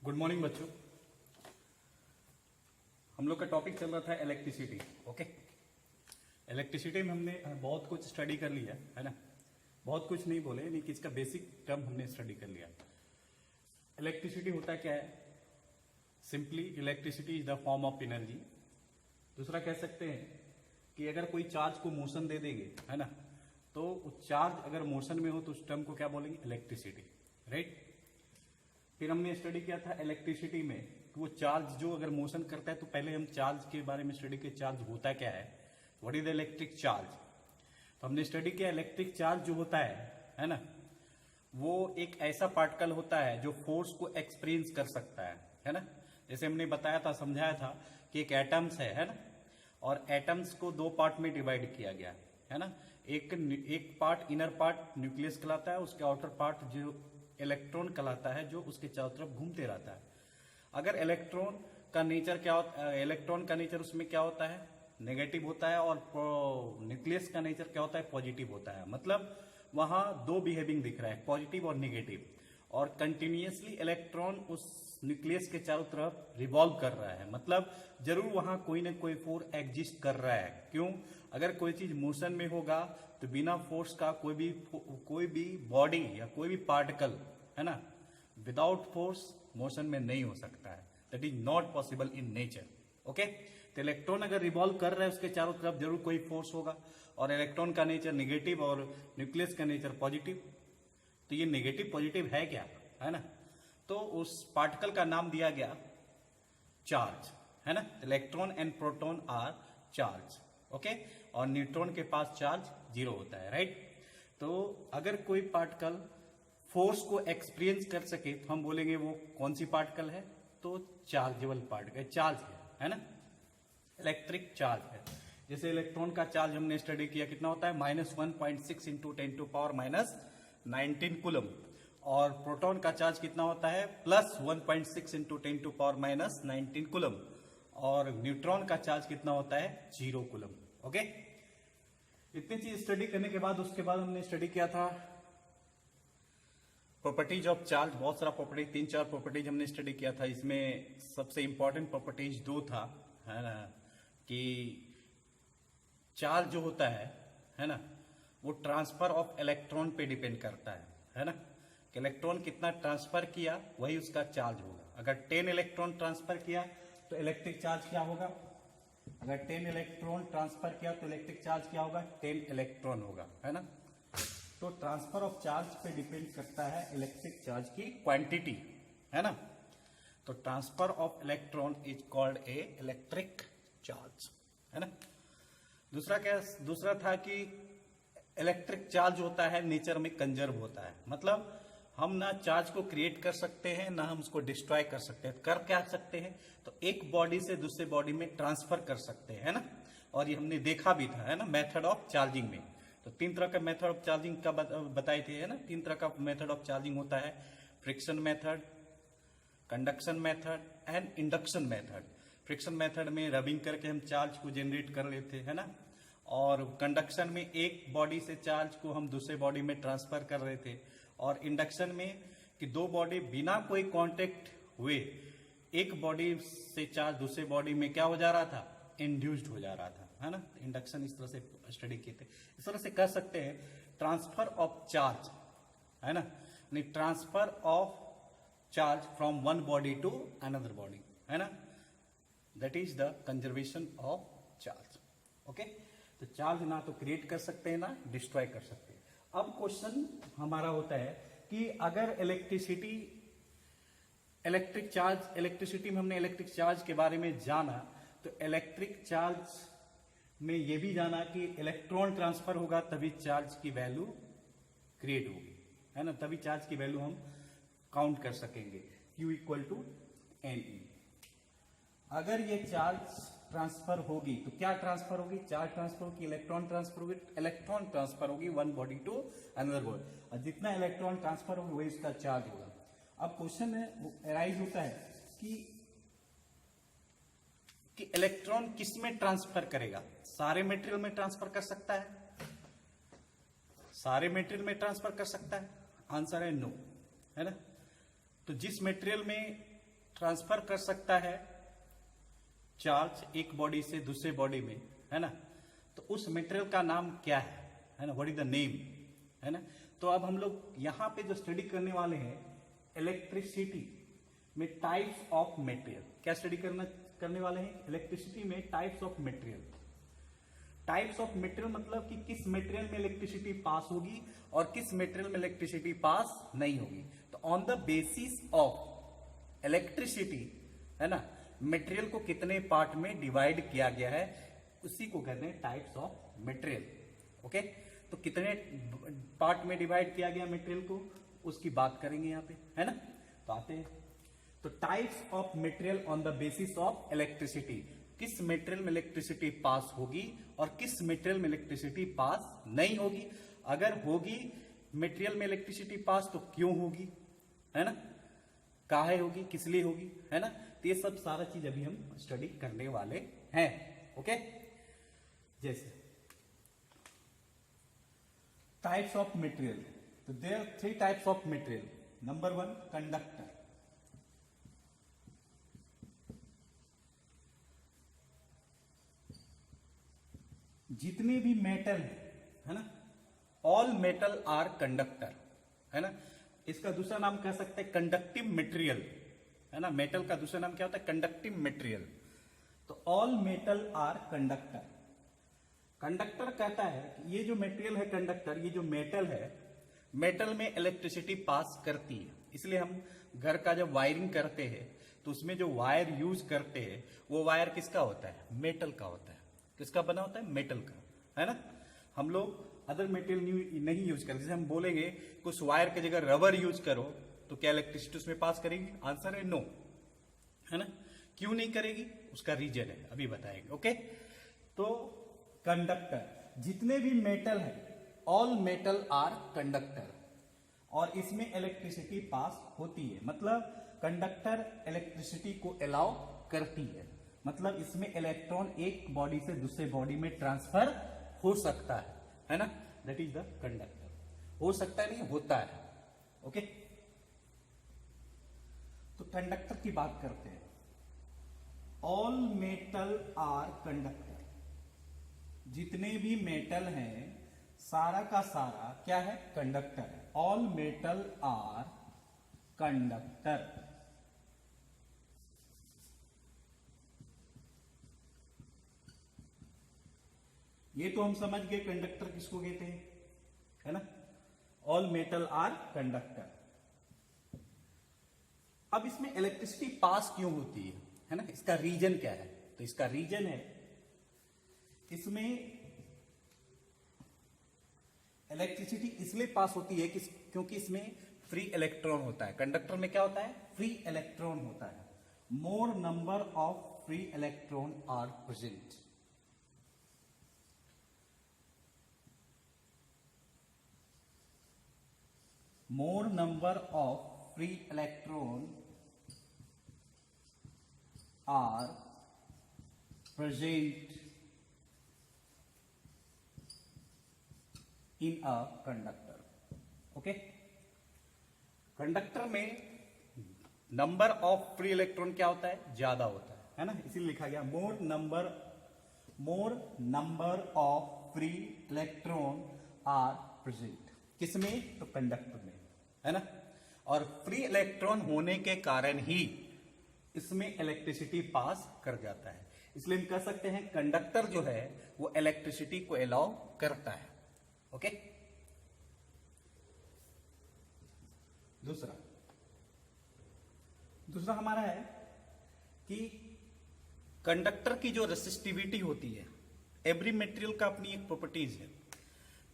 Good morning बच्चों। हम लोग का टॉपिक चल रहा था इलेक्ट्रिसिटी। ओके, इलेक्ट्रिसिटी में हमने बहुत कुछ स्टडी कर लिया है ना। बहुत कुछ नहीं बोले, लेकिन इसका बेसिक टर्म हमने स्टडी कर लिया। इलेक्ट्रिसिटी होता क्या है? Simply electricity is the form of energy. दूसरा कह सकते हैं कि अगर कोई चार्ज को मोशन दे देंगे है ना, तो चार्ज अगर मोशन में हो तो उस टर्म को क्या बोलेंगे? Electricity, right. फिर हमने स्टडी किया था इलेक्ट्रिसिटी में कि वो चार्ज जो अगर मोशन करता है, तो पहले हम चार्ज के बारे में स्टडी किया, चार्ज होता क्या है, what is the electric charge. तो हमने स्टडी किया इलेक्ट्रिक चार्ज जो होता है ना, वो एक ऐसा पार्टिकल होता है जो फोर्स को एक्सपीरियंस कर सकता है ना। जैसे हमने बताया था, समझाया था कि एक है ना, और एटम्स को दो पार्ट में डिवाइड किया गया है ना। एक पार्ट इनर पार्ट न्यूक्लियस कहलाता है, उसके आउटर पार्ट जो इलेक्ट्रॉन कहलाता है, जो उसके चारों तरफ घूमते रहता है। अगर इलेक्ट्रॉन का नेचर क्या होता है, इलेक्ट्रॉन का नेचर उसमें क्या होता है? नेगेटिव होता है, और न्यूक्लियस का नेचर क्या होता है? पॉजिटिव होता है। मतलब वहां दो बिहेविंग दिख रहा है, पॉजिटिव और नेगेटिव, और कंटिन्यूअसली इलेक्ट्रॉन उस न्यूक्लियस के चारों तरफ रिवॉल्व कर रहा है। मतलब जरूर वहां कोई ना कोई फोर्स एग्जिस्ट कर रहा है। क्यों? अगर कोई चीज मोशन में होगा तो बिना फोर्स का कोई भी बॉडी या कोई भी पार्टिकल है ना, विदाउट फोर्स मोशन में नहीं हो सकता है। That is not possible in nature. Okay, तो इलेक्ट्रॉन अगर रिवॉल्व कर रहा है उसके चारों तरफ जरूर कोई फोर्स होगा, और इलेक्ट्रॉन का नेचर नेगेटिव और न्यूक्लियस का नेचर पॉजिटिव। तो ये नेगेटिव पॉजिटिव है क्या, है ना। तो उस पार्टिकल का नाम दिया गया चार्ज, है ना। Electron and proton are charge. Okay, और न्यूट्रॉन के पास चार्ज 0 होता है, राइट। तो अगर कोई पार्टिकल फोर्स को एक्सपीरियंस कर सके तो हम बोलेंगे वो कौन सी पार्टिकल है? तो चार्जेबल पार्टिकल, चार्ज है ना, इलेक्ट्रिक चार्ज है। जैसे इलेक्ट्रॉन का चार्ज हमने स्टडी किया, कितना होता है? -1.6 इंटू 10⁻⁻19 कूलम। और प्रोटॉन का चार्ज कितना होता है? +1.6 इंटू 10⁻⁻19 कूलम। और न्यूट्रॉन का चार्ज कितना होता है? 0 कूलम। ओके, इतनी चीज स्टडी करने के बाद उसके बाद हमने स्टडी किया था प्रॉपर्टीज ऑफ चार्ज। बहुत सारा प्रॉपर्टी, 3-4 प्रॉपर्टीज हमने स्टडी किया था। इसमें सबसे इंपॉर्टेंट प्रॉपर्टीज 2 था, है ना, कि चार्ज जो होता है ना, वो ट्रांसफर ऑफ इलेक्ट्रॉन पे डिपेंड करता है ना, कि इलेक्ट्रॉन कितना ट्रांसफर किया वही उसका चार्ज होगा। अगर 10 इलेक्ट्रॉन ट्रांसफर किया तो इलेक्ट्रिक चार्ज क्या होगा? अगर 10 इलेक्ट्रॉन ट्रांसफर किया तो इलेक्ट्रिक चार्ज क्या होगा? 10 इलेक्ट्रॉन होगा, है ना। तो ट्रांसफर ऑफ चार्ज पे डिपेंड करता है इलेक्ट्रिक चार्ज की क्वांटिटी, है ना। तो transfer of electron is called a electric charge, है ना। दूसरा था कि इलेक्ट्रिक चार्ज होता है नेचर में कंजर्व होता है। मतलब हम ना चार्ज को क्रिएट कर सकते हैं, ना हम उसको डिस्ट्रॉय कर सकते हैं। कर क्या सकते हैं? तो एक बॉडी से दूसरे बॉडी में ट्रांसफर कर सकते हैं, है ना। और ये हमने देखा भी था, है ना, मेथड ऑफ चार्जिंग में। तो 3 तरह का मेथड ऑफ चार्जिंग का बताए थे, है ना। 3 तरह का मेथड ऑफ चार्जिंग होता है, friction method, conduction method and induction method. Friction method में रबिंग करके हम चार्ज को जनरेट कर लेते हैं, है ना। और कंडक्शन में एक बॉडी से चार्ज को हम दूसरे बॉडी में ट्रांसफर कर रहे थे। और इंडक्शन में कि दो बॉडी बिना कोई कांटेक्ट हुए एक बॉडी से चार्ज दूसरे बॉडी में क्या हो जा रहा था? इंड्यूस्ड हो जा रहा था, है ना। इंडक्शन इस तरह से स्टडी किए थे। इस तरह से कह सकते हैं ट्रांसफर ऑफ चार्ज, है ना, transfer of charge from one body to another body, है ना। That is the conservation of charge. Okay, तो चार्ज ना तो क्रिएट कर सकते हैं ना डिस्ट्रॉय कर सकते हैं। अब क्वेश्चन हमारा होता है कि अगर इलेक्ट्रिसिटी में हमने इलेक्ट्रिक चार्ज के बारे में जाना, तो इलेक्ट्रिक चार्ज में यह भी जाना कि इलेक्ट्रॉन ट्रांसफर होगा तभी चार्ज की वैल्यू क्रिएट होगी, है ना, तभी चार्ज की वैल्यू हम काउंट कर सकेंगे। Q = NE। अगर ये चार्ज ट्रांसफर होगी तो क्या ट्रांसफर होगी? चार्ज ट्रांसफर होगी, इलेक्ट्रॉन ट्रांसफर होगी। इलेक्ट्रॉन ट्रांसफर होगी one body to another body, और जितना इलेक्ट्रॉन ट्रांसफर होगी वही उसका चार्ज होगा। अब क्वेश्चन अराइज होता है कि इलेक्ट्रॉन किस में ट्रांसफर करेगा? सारे मटेरियल में ट्रांसफर कर सकता है? सारे मटेरियल में ट्रांसफर कर सकता है? आंसर है नो, है ना। तो जिस मटेरियल में ट्रांसफर कर सकता है चार्ज एक बॉडी से दूसरे बॉडी में, है ना, तो उस मटेरियल का नाम क्या है ना, व्हाट इज द नेम, है ना। तो अब हम लोग यहां पे जो स्टडी करने वाले हैं इलेक्ट्रिसिटी में टाइप्स ऑफ मटेरियल, क्या स्टडी करने वाले हैं इलेक्ट्रिसिटी में types of material. Types of material मतलब कि किस मटेरियल में इलेक्ट्रिसिटी पास होगी और किस मटेरियल में इलेक्ट्रिसिटी पास नहीं होगी। तो on the basis of electricity, है ना, मटेरियल को कितने पार्ट में डिवाइड किया गया है, उसी को कहते हैं टाइप्स ऑफ मटेरियल। ओके, तो कितने पार्ट में डिवाइड किया गया मटेरियल को, उसकी बात करेंगे यहां पे, है ना। तो आते हैं, तो types of material on the basis of electricity, किस मटेरियल में इलेक्ट्रिसिटी पास होगी और किस मटेरियल में इलेक्ट्रिसिटी पास नहीं होगी। अगर होगी मटेरियल में इलेक्ट्रिसिटी पास तो क्यों होगी, है ना, काहे होगी, किस लिए होगी, है ना। तो ये सब सारा चीज अभी हम स्टडी करने वाले हैं। ओके, जैसे टाइप्स ऑफ मटेरियल, तो there are 3 types of material. Number 1 conductor, जितने भी मेटल है ना, ऑल मेटल आर कंडक्टर, है ना। इसका दूसरा नाम कह सकते हैं कंडक्टिव मटेरियल, है ना। मेटल का दूसरा नाम क्या होता है, कंडक्टिव मटेरियल। तो all metal are conductor. Conductor कहता है कि ये जो मटेरियल है कंडक्टर, ये जो मेटल है, मेटल में इलेक्ट्रिसिटी पास करती है। इसलिए हम घर का जब वायरिंग करते हैं तो उसमें जो वायर यूज करते हैं वो वायर किसका होता है, मेटल का होता है। किसका बना होता है, मेटल का, है ना। हम लोग अदर मटेरियल नहीं यूज करते। जैसे हम बोलेंगे कुछ वायर की जगह रबर यूज करो तो क्या इलेक्ट्रिसिटी उसमें पास करेगी, आंसर है नो, है ना। क्यों नहीं करेगी, उसका रीजन है, अभी बताएंगे। ओके, तो कंडक्टर, जितने भी मेटल है, ऑल मेटल आर कंडक्टर, और इसमें इलेक्ट्रिसिटी पास होती है। मतलब कंडक्टर इलेक्ट्रिसिटी को अलाउ करती है, मतलब इसमें इलेक्ट्रॉन एक बॉडी से दूसरे बॉडी में ट्रांसफर हो सकता है ना। That is the conductor. हो सकता है नहीं, होता है। ओके, तो कंडक्टर की बात करते हैं। ऑल मेटल आर कंडक्टर, जितने भी मेटल हैं सारा का सारा क्या है, कंडक्टर है। All metal are conductor. ये तो हम समझ गए कंडक्टर किसको कहते हैं, है ना। All metal are conductor. अब इसमें इलेक्ट्रिसिटी पास क्यों होती है ना, इसका रीजन क्या है। तो इसका रीजन है, इसमें इलेक्ट्रिसिटी इसलिए पास होती है क्योंकि इसमें फ्री इलेक्ट्रॉन होता है। कंडक्टर में क्या होता है, फ्री इलेक्ट्रॉन होता है। More number of free electron are present. more number of free electron are present in a conductor. Okay, conductor में नंबर ऑफ फ्री इलेक्ट्रॉन क्या होता है, ज्यादा होता है ना। इसीलिए लिखा गया more number of free electron are present. किसमें, तो कंडक्टर में, है ना। और फ्री इलेक्ट्रॉन होने के कारण ही इसमें इलेक्ट्रिसिटी पास कर जाता है। इसलिए हम कह सकते हैं कंडक्टर जो है वो इलेक्ट्रिसिटी को अलाउ करता है। ओके, दूसरा हमारा है कि कंडक्टर की जो रेसिस्टिविटी होती है, एवरी मटेरियल का अपनी एक प्रॉपर्टीज है।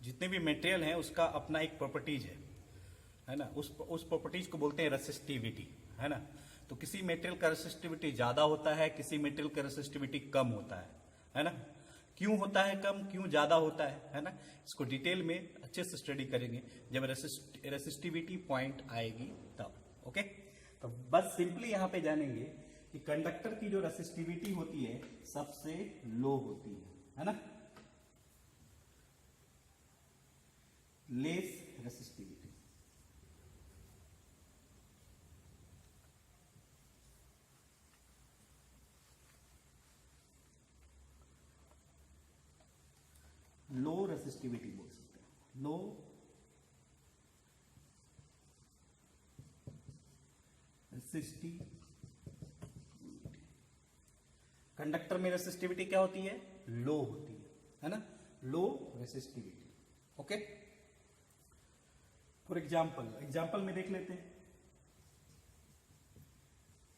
जितने भी मटेरियल हैं उसका अपना एक प्रॉपर्टीज है ना। उस प्रॉपर्टीज को बोलते हैं रेसिस्टिविटी, है ना। तो किसी मटेरियल का रेसिस्टिविटी ज्यादा होता है, किसी मटेरियल का रेसिस्टिविटी कम होता है ना। क्यों होता है कम, क्यों ज्यादा होता है ना। इसको डिटेल में अच्छे से स्टडी करेंगे जब रेसिस्टिविटी पॉइंट आएगी तब। ओके, तो बस सिंपली यहां पे जानेंगे कि कंडक्टर की जो रेसिस्टिविटी होती है सबसे लो होती है ना, लेस रेसिस्टिविटी। रेसिस्टिविटी बोल सकते हैं, लो रेसिस्टिविटी। कंडक्टर में रेसिस्टिविटी क्या होती है? लो होती है ना, लो रेसिस्टिविटी। ओके, फॉर एग्जाम्पल में देख लेते हैं।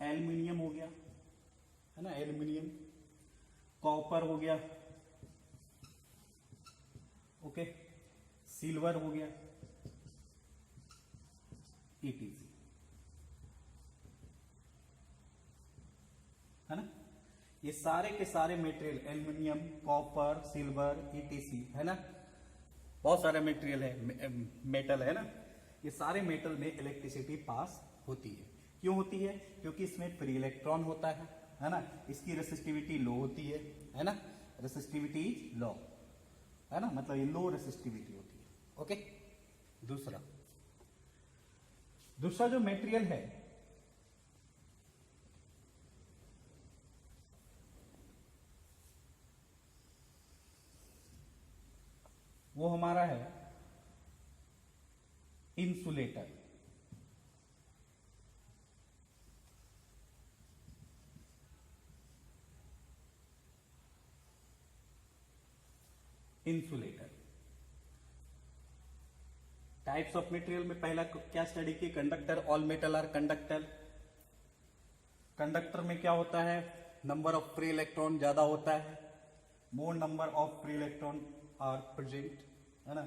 एल्यूमिनियम हो गया है ना, एल्यूमिनियम, कॉपर हो गया, ओके, सिल्वर हो गया, ईटीसी, है ना। ये सारे के सारे material, aluminium, copper, silver, etc, है ना, बहुत सारे मटेरियल है, मेटल है ना। ये सारे मेटल में इलेक्ट्रिसिटी पास होती है। क्यों होती है? क्योंकि इसमें फ्री इलेक्ट्रॉन होता है ना। इसकी रेसिस्टिविटी लो होती है ना, रेसिस्टिविटी लो, है ना, मतलब ये लो रेसिस्टिविटी होती है। ओके, दूसरा जो मटेरियल है वो हमारा है insulator. Insulator types of material में पहला क्या स्टडी की? Conductor. All metal are conductor. Conductor में क्या होता है? नंबर ऑफ फ्री इलेक्ट्रॉन ज्यादा होता है, more number of free electron are present, है ना।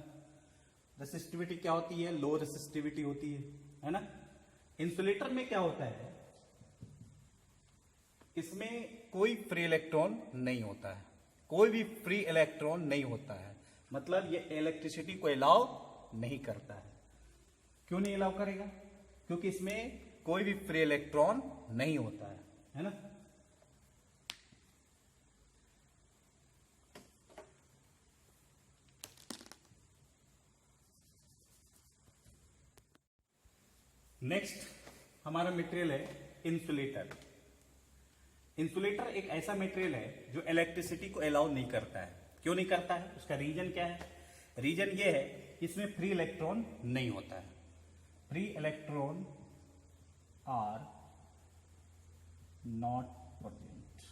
रेसिस्टिविटी क्या होती है? लो रेसिस्टिविटी होती है ना। इंसुलेटर में क्या होता है? इसमें कोई फ्री इलेक्ट्रॉन नहीं होता है, कोई भी फ्री इलेक्ट्रॉन नहीं होता है, मतलब ये इलेक्ट्रिसिटी को अलाउ नहीं करता है। क्यों नहीं अलाउ करेगा? क्योंकि इसमें कोई भी फ्री इलेक्ट्रॉन नहीं होता है ना। नेक्स्ट हमारा मटेरियल है इंसुलेटर। इंसुलेटर एक ऐसा मटेरियल है जो इलेक्ट्रिसिटी को अलाउ नहीं करता है। क्यों नहीं करता है? उसका रीजन क्या है? रीजन ये है कि इसमें फ्री इलेक्ट्रॉन नहीं होता है। Free electron are not present.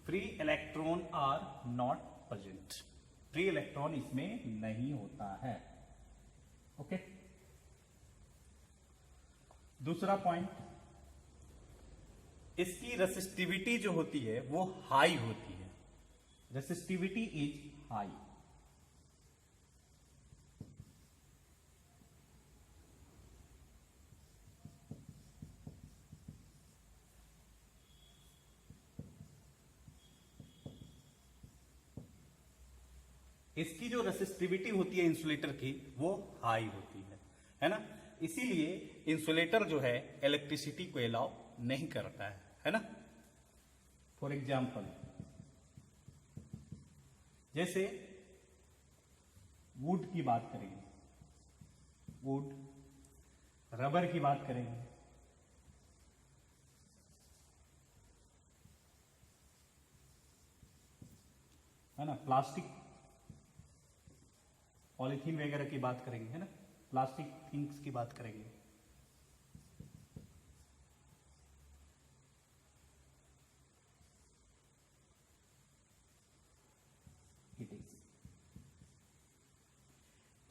Free electron are not present, free electron इसमें नहीं होता है। ओके, दूसरा पॉइंट, इसकी रेसिस्टिविटी जो होती है वो हाई होती है। Resistivity is high. इसकी जो रेसिस्टिविटी होती है इंसुलेटर की वो हाई होती है ना। इसीलिए इंसुलेटर जो है इलेक्ट्रिसिटी को अलाउ नहीं करता है ना। फॉर एग्जाम्पल, जैसे वुड की बात करेंगे, वुड, रबर की बात करेंगे, है ना, प्लास्टिक, पॉलीथीन वगैरह की बात करेंगे, है ना, प्लास्टिक थिंग्स की बात करेंगे।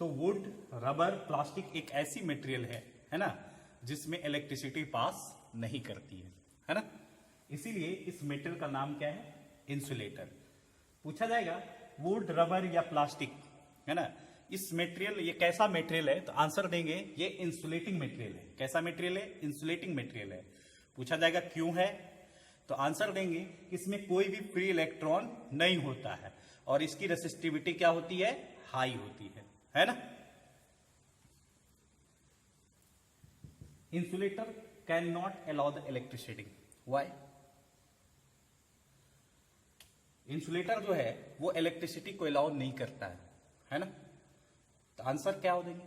तो वुड, रबर, प्लास्टिक एक ऐसी मटेरियल है ना, जिसमें इलेक्ट्रिसिटी पास नहीं करती है ना। इसीलिए इस मटेरियल का नाम क्या है? इंसुलेटर। पूछा जाएगा वुड, रबर या प्लास्टिक, है ना, इस मटेरियल, ये कैसा मटेरियल है? तो आंसर देंगे ये इंसुलेटिंग मटेरियल है। कैसा मटेरियल है? इंसुलेटिंग मटेरियल है। पूछा जाएगा क्यों है? तो आंसर देंगे इसमें कोई भी फ्री इलेक्ट्रॉन नहीं होता है और इसकी रेसिस्टिविटी क्या होती है? हाई होती है ना। Insulator can not allow the electricity. Why? Insulator जो है वो इलेक्ट्रिसिटी को अलाउ नहीं करता है ना। तो आंसर क्या हो देंगे?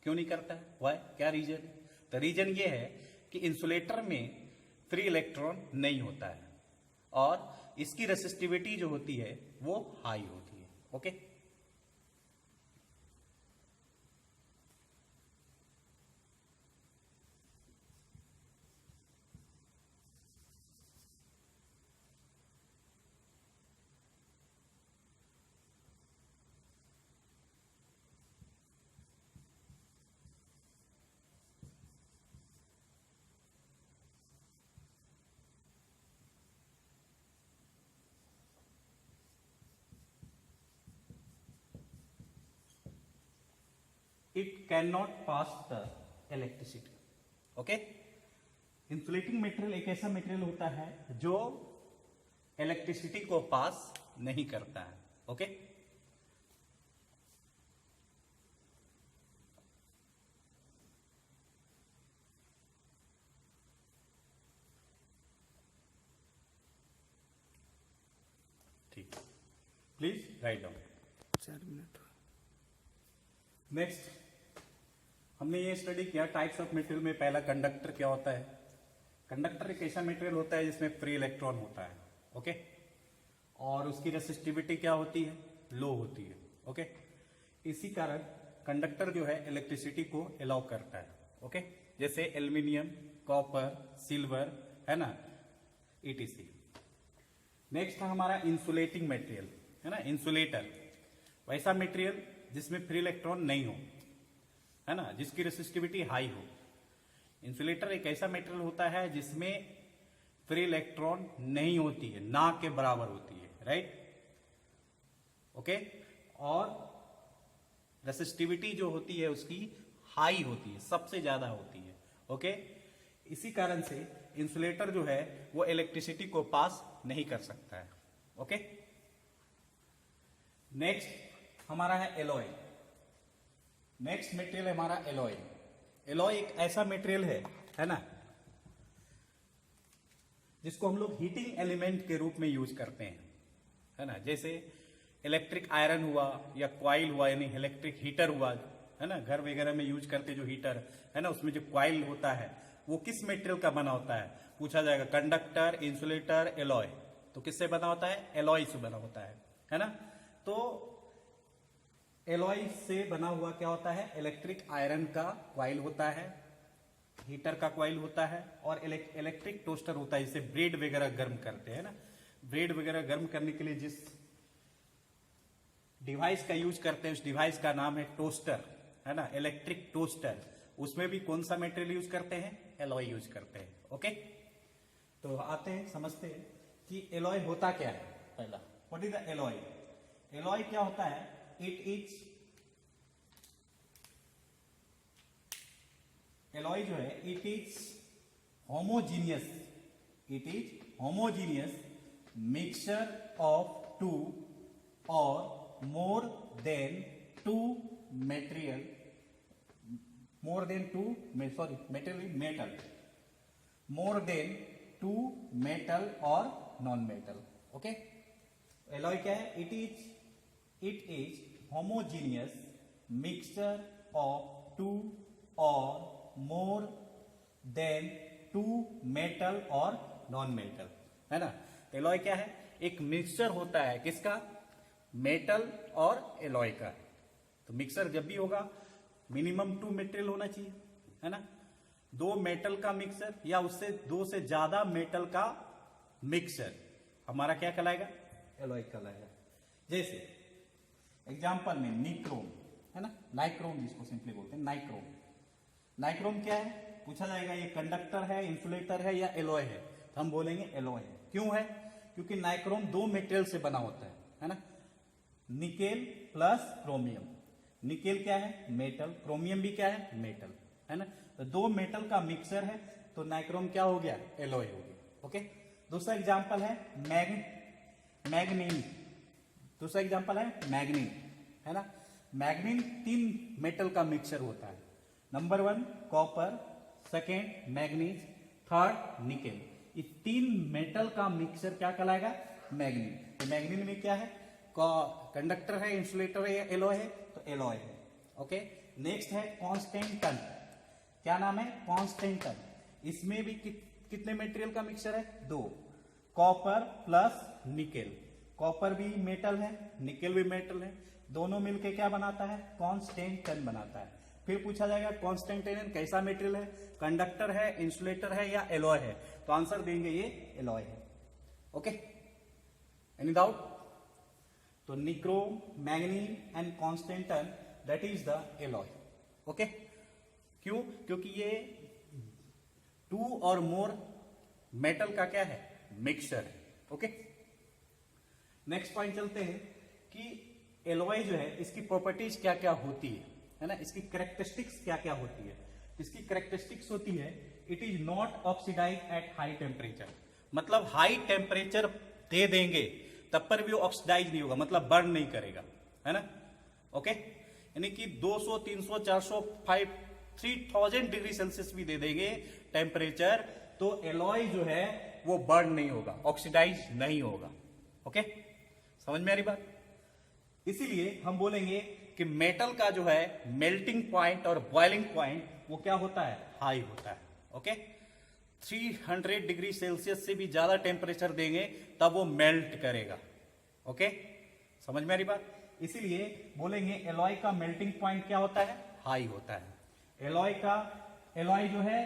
क्यों नहीं करता है? व्हाई? क्या रीजन? तो रीजन ये है कि इंसुलेटर में फ्री इलेक्ट्रॉन नहीं होता है और इसकी रेसिस्टिविटी जो होती है वो हाई होती है। Okay, it cannot pass the electricity. Okay, insulating material एक ऐसा मटेरियल होता है जो इलेक्ट्रिसिटी को पास नहीं करता है। ओके, ठीक, please write down. 4 minute. Next हमने ये स्टडी किया टाइप्स ऑफ मटेरियल में। पहला कंडक्टर क्या होता है। कंडक्टर एक ऐसा मटेरियल होता है जिसमें फ्री इलेक्ट्रॉन होता है। ओके, और उसकी रेसिस्टिविटी क्या होती है, लो होती है। ओके, इसी कारण कंडक्टर जो है इलेक्ट्रिसिटी को अलाउ करता है। ओके, जैसे एल्यूमिनियम, कॉपर, सिल्वर, है ना, ईटीसी। नेक्स्ट है हमारा इंसुलेटिंग मटेरियल, है ना, इंसुलेटर। वैसा मटेरियल जिसमें फ्री इलेक्ट्रॉन नहीं हो, है ना, जिसकी रेसिस्टिविटी हाई हो। इंसुलेटर एक ऐसा मटेरियल होता है जिसमें फ्री इलेक्ट्रॉन नहीं होती है, ना के बराबर होती है, राइट। ओके, और रेसिस्टिविटी जो होती है उसकी हाई होती है, सबसे ज्यादा होती है। ओके, इसी कारण से इंसुलेटर जो है वो इलेक्ट्रिसिटी को पास नहीं कर सकता है। ओके, नेक्स्ट हमारा है एलॉय। नेक्स्ट मटेरियल है हमारा एलॉय। एलॉय एक ऐसा मटेरियल है ना, जिसको हम लोग हीटिंग एलिमेंट के रूप में यूज करते हैं, है ना। जैसे इलेक्ट्रिक आयरन हुआ या क्वाइल हुआ, यानी इलेक्ट्रिक हीटर हुआ, है ना, घर वगैरह में यूज करते जो हीटर है ना, उसमें जो क्वाइल होता है वो किस मटेरियल का बना होता है, पूछा जाएगा। कंडक्टर, इंसुलेटर, एलॉय, तो किससे बना होता है, एलॉय से बना होता है ना। तो एलॉय से बना हुआ क्या होता है, इलेक्ट्रिक आयरन का क्वाइल होता है, हीटर का क्वाइल होता है, और इलेक्ट्रिक टोस्टर होता है, जिसे ब्रेड वगैरह गर्म करते हैं ना। ब्रेड वगैरह गर्म करने के लिए जिस डिवाइस का यूज करते हैं उस डिवाइस का नाम है टोस्टर, है ना, इलेक्ट्रिक टोस्टर। उसमें भी कौन सा मटेरियल यूज करते हैं, एलॉय यूज करते हैं। ओके, तो आते हैं समझते हैं कि एलॉय होता क्या है। पहला, what is the alloy. Alloy क्या होता है, इट इज, एलॉय जो है it is homogeneous, it is homogeneous mixture of two or more than two material, more than two, sorry, metal, more than two metal or non-metal. Okay, alloy क्या है, it is homogeneous mixture of two or more than two metal or non-metal, है ना। Alloy क्या है, एक mixture होता है किसका, मेटल और एलॉय का। तो मिक्सचर जब भी होगा मिनिमम 2 मेटेरियल होना चाहिए, है ना। 2 मेटल का मिक्सचर या उससे 2 से ज्यादा मेटल का मिक्सचर हमारा क्या कहलाएगा, एलॉय कहलाएगा। जैसे एग्जांपल में निक्रोम, है ना, नाइक्रोम जिसको सिंपली बोलते हैं, नाइक्रोम। नाइक्रोम क्या है, पूछा जाएगा ये कंडक्टर है, इंसुलेटर है या एलॉय है, तो हम बोलेंगे एलॉय है। क्यों है, क्योंकि नाइक्रोम 2 मेटेरियल से बना होता है ना, निकेल प्लस क्रोमियम। निकेल क्या है, मेटल, क्रोमियम भी क्या है, मेटल, है ना। तो 2 मेटल का मिक्सचर है, तो नाइक्रोम क्या हो गया, एलॉय हो गया। ओके, दूसरा एग्जांपल है मैग्नीन। दूसरा एग्जांपल है मैग्नीन, है ना। मैग्नीन 3 मेटल का मिक्सचर होता है। Number 1 copper, second manganese, third nickel. ये 3 मेटल का मिक्सचर क्या कहलाएगा, मैग्नीन। तो मैग्नीन में क्या है, कंडक्टर है, इंसुलेटर है या एलॉय है, तो एलॉय है। ओके, नेक्स्ट है कॉन्स्टेंटन। क्या नाम है, कॉन्स्टेंटन। इसमें भी कितने मटेरियल का मिक्सचर है, 2। Copper plus nickel. कॉपर भी मेटल है, निकेल भी मेटल है, दोनों मिलके क्या बनाता है? कांस्टेंट टन बनाता है। फिर पूछा जाएगा कांस्टेंट टन कैसा मेटेरियल है, कंडक्टर है, इंसुलेटर है या एलॉय है? तो आंसर देंगे ये एलॉय है। Okay, any doubt? तो nichrome, manganese and constantan that is the alloy. Okay, क्यों? क्योंकि ये 2 और मोर मेटल का क्या है? मिक्सचर है। ओके, नेक्स्ट पॉइंट चलते हैं कि एलॉय जो है इसकी प्रॉपर्टीज क्या क्या होती है ना, इसकी कैरेक्टरिस्टिक्स क्या क्या होती है। इसकी कैरेक्टरिस्टिक्स होती है it is not oxidize at high temperature, मतलब हाई टेम्परेचर दे देंगे तब पर भी वो ऑक्सीडाइज नहीं होगा, मतलब बर्न नहीं करेगा, है ना। ओके, यानी कि 200, 300, 400, 3000 डिग्री सेल्सियस भी दे देंगे टेम्परेचर, तो एलॉय जो है वो बर्न नहीं होगा, ऑक्सीडाइज नहीं होगा। ओके, समझ में आ रही बात? इसीलिए हम बोलेंगे कि मेटल का जो है मेल्टिंग पॉइंट और बॉइलिंग पॉइंट वो क्या होता है? हाई होता है। ओके, 300 डिग्री सेल्सियस से भी ज्यादा टेम्परेचर देंगे तब वो मेल्ट करेगा। ओके, समझ में आ रही बात? इसीलिए बोलेंगे एलॉय का मेल्टिंग पॉइंट क्या होता है? हाई होता है। एलॉय जो है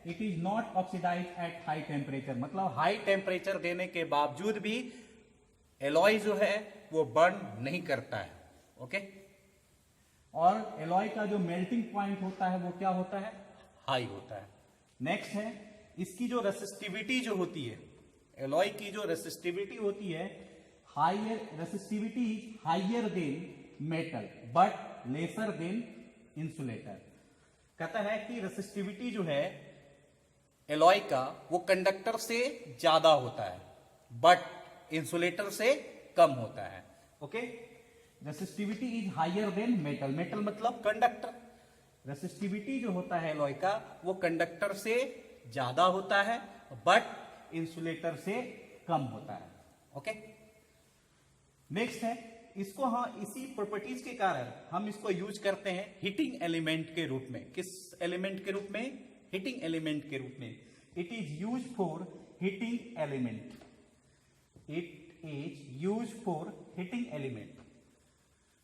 it is not oxidize at high temperature, मतलब हाई टेम्परेचर देने के बावजूद भी एलॉय जो है वो बर्न नहीं करता है। ओके, और एलॉय का जो मेल्टिंग पॉइंट होता है वो क्या होता है? हाई होता है। नेक्स्ट है इसकी जो रेसिस्टिविटी जो होती है, एलॉय की जो रेसिस्टिविटी होती है, resistivity higher than metal but lesser than insulator. कहता है कि रेसिस्टिविटी जो है एलॉय का वो कंडक्टर से ज्यादा होता है बट इंसुलेटर से कम होता है। Okay, resistivity is higher than metal, metal मतलब कंडक्टर। रेसिस्टिविटी जो होता है एलॉय का वो कंडक्टर से ज्यादा होता है बट इंसुलेटर से कम होता है। ओके, नेक्स्ट है इसको, हाँ इसी प्रॉपर्टीज के कारण हम इसको यूज करते हैं हीटिंग एलिमेंट के रूप में। किस एलिमेंट के रूप में? हीटिंग एलिमेंट के रूप में। It is use for heating element, it is use for heating element.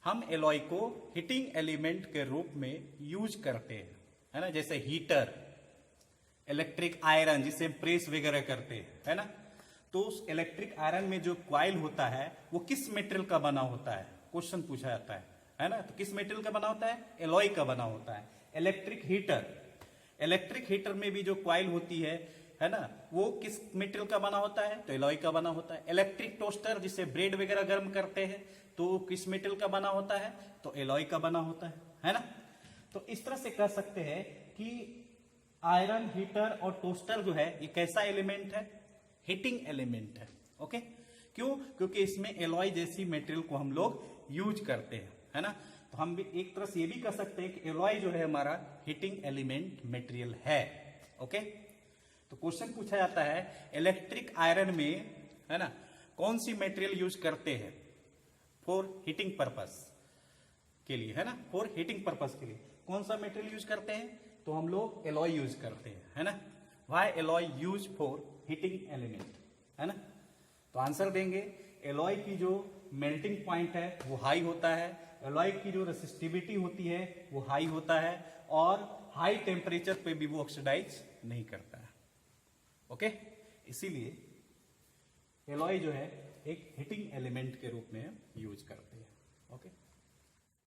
हम एलॉय को हीटिंग एलिमेंट के रूप में यूज करते हैं, है ना। जैसे हीटर, इलेक्ट्रिक आयरन जिसे प्रेस वगैरह करते हैं, है ना। तो उस इलेक्ट्रिक आयरन में जो क्वाइल होता है वो किस मेटेरियल का बना होता है? क्वेश्चन पूछा जाता है ना। तो किस मेटेरियल का बना होता है? एलॉय का बना होता है। इलेक्ट्रिक हीटर में भी जो क्वाइल होती है ना, वो किस मेटेरियल का बना होता है? तो एलॉय का बना होता है। इलेक्ट्रिक टोस्टर जिसे ब्रेड वगैरह गर्म करते हैं तो किस मेटेरियल का बना होता है? तो एलॉय का बना होता है ना। तो इस तरह से कह सकते हैं कि आयरन, हीटर और टोस्टर जो है ये कैसा एलिमेंट है? हीटिंग एलिमेंट है। ओके, क्यों? क्योंकि इसमें एलॉय जैसी मेटेरियल को हम लोग यूज करते हैं, है ना। तो हम भी एक तरह से ये भी कह सकते हैं कि एलॉय जो है हमारा हीटिंग एलिमेंट मेटेरियल है। ओके, तो क्वेश्चन पूछा जाता है इलेक्ट्रिक आयरन में, है ना, कौन सी मेटेरियल यूज करते हैं फॉर हीटिंग पर्पस के लिए, है ना। फॉर हीटिंग पर्पस के लिए कौन सा मेटेरियल यूज करते हैं? तो हम लोग एलॉय यूज करते हैं, है ना। Why alloy use for heating element, है ना। तो आंसर देंगे एलॉय की जो मेल्टिंग पॉइंट है वो हाई होता है, एलॉय की जो रेसिस्टिविटी होती है वो हाई होता है, और हाई टेम्परेचर पे भी वो ऑक्सीडाइज नहीं करता है। ओके, इसीलिए एलॉय जो है एक हीटिंग एलिमेंट के रूप में यूज करते हैं। ओके।